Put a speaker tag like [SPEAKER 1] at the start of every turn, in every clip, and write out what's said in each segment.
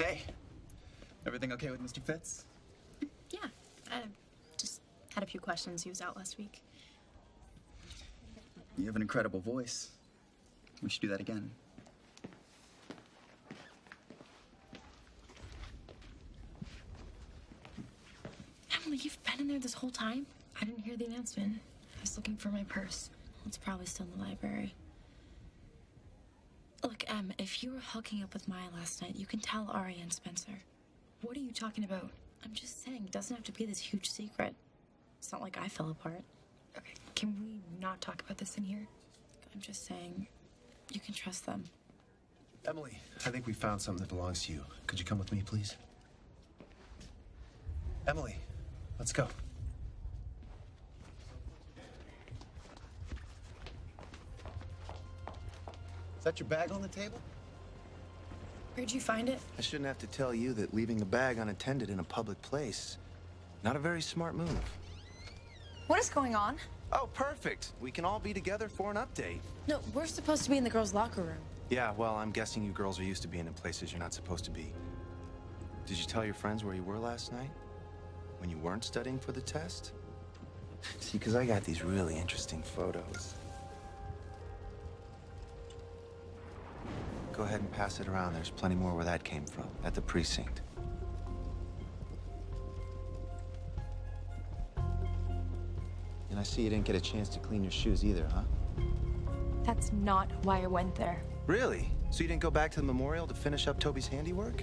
[SPEAKER 1] Hey, everything okay with Mr. Fitz?
[SPEAKER 2] Yeah, I just had a few questions. He was out last week.
[SPEAKER 1] You have an incredible voice. We should do that again.
[SPEAKER 2] Emily, you've been in there this whole time? I didn't hear the announcement. I was looking for my purse. It's probably still in the library. Look, Em, if you were hooking up with Maya last night, you can tell Ari and Spencer. What are you talking about? I'm just saying, it doesn't have to be this huge secret. It's not like I fell apart. Okay, can we not talk about this in here? I'm just saying, you can trust them.
[SPEAKER 3] Emily, I think we found something that belongs to you. Could you come with me, please? Emily, let's go. Is that your bag on the table?
[SPEAKER 2] Where'd you find it?
[SPEAKER 4] I shouldn't have to tell you that leaving a bag unattended in a public place, not a very smart move.
[SPEAKER 5] What is going on?
[SPEAKER 4] Oh, perfect. We can all be together for an update.
[SPEAKER 2] No, we're supposed to be in the girls' locker room.
[SPEAKER 4] Yeah, well, I'm guessing you girls are used to being in places you're not supposed to be. Did you tell your friends where you were last night? When you weren't studying for the test? See, because I got these really interesting photos. Go ahead and pass it around. There's plenty more where that came from, at the precinct. And I see you didn't get a chance to clean your shoes either, huh?
[SPEAKER 5] That's not why I went there.
[SPEAKER 4] Really? So you didn't go back to the memorial to finish up Toby's handiwork?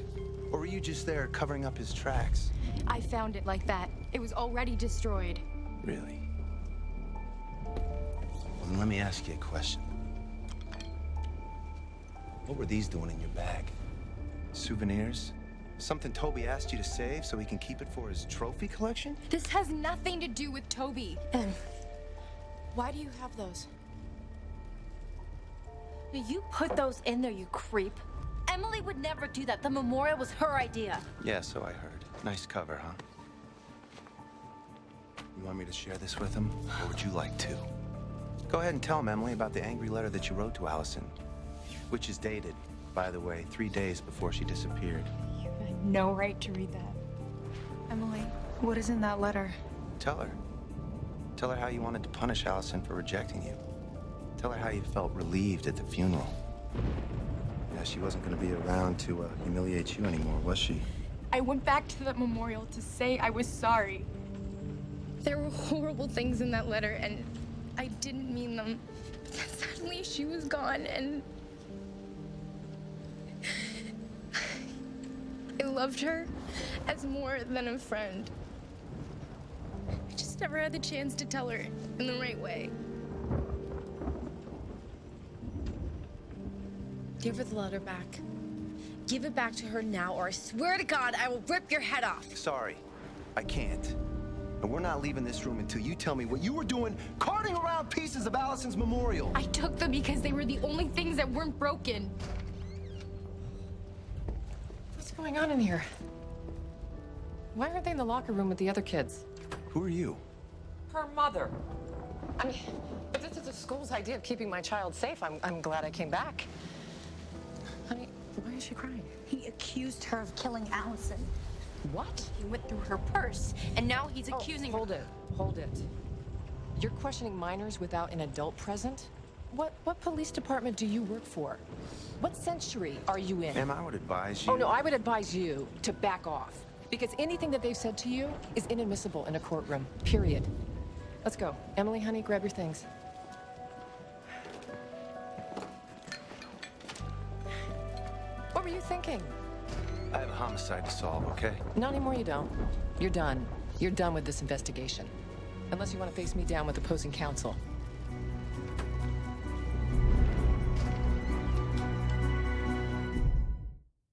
[SPEAKER 4] Or were you just there covering up his tracks?
[SPEAKER 5] I found it like that. It was already destroyed.
[SPEAKER 4] Really? Well, then let me ask you a question. What were these doing in your bag? Souvenirs? Something Toby asked you to save so he can keep it for his trophy collection?
[SPEAKER 5] This has nothing to do with Toby.
[SPEAKER 2] Em, why do you have those?
[SPEAKER 6] You put those in there, you creep. Emily would never do that. The memorial was her idea.
[SPEAKER 4] Yeah, so I heard. Nice cover, huh? You want me to share this with him, or would you like to? Go ahead and tell him, Emily, about the angry letter that you wrote to Alison, which is dated, by the way, 3 days before she disappeared.
[SPEAKER 5] You had no right to read that. Emily, what is in that letter?
[SPEAKER 4] Tell her. Tell her how you wanted to punish Alison for rejecting you. Tell her how you felt relieved at the funeral. Yeah, she wasn't going to be around to humiliate you anymore, was she?
[SPEAKER 5] I went back to that memorial to say I was sorry. There were horrible things in that letter, and I didn't mean them. Suddenly, she was gone, and I loved her as more than a friend. I just never had the chance to tell her in the right way.
[SPEAKER 2] Give her the letter back. Give it back to her now, or I swear to God, I will rip your head off.
[SPEAKER 4] Sorry, I can't. And we're not leaving this room until you tell me what you were doing carting around pieces of Alison's memorial.
[SPEAKER 5] I took them because they were the only things that weren't broken.
[SPEAKER 7] What's going on in here? Why aren't they in the locker room with the other kids?
[SPEAKER 4] Who are you?
[SPEAKER 7] Her mother. I mean, if this is the school's idea of keeping my child safe, I'm glad I came back. Honey, why is she crying?
[SPEAKER 6] He accused her of killing Alison.
[SPEAKER 7] What?
[SPEAKER 6] He went through her purse, and now he's accusing her.
[SPEAKER 7] Hold it. You're questioning minors without an adult present? What police department do you work for? What century are you in?
[SPEAKER 4] Ma'am, I would advise you...
[SPEAKER 7] Oh, no, I would advise you to back off. Because anything that they've said to you is inadmissible in a courtroom, period. Let's go. Emily, honey, grab your things. What were you thinking?
[SPEAKER 4] I have a homicide to solve, okay?
[SPEAKER 7] Not anymore, you don't. You're done. You're done with this investigation. Unless you want to face me down with opposing counsel.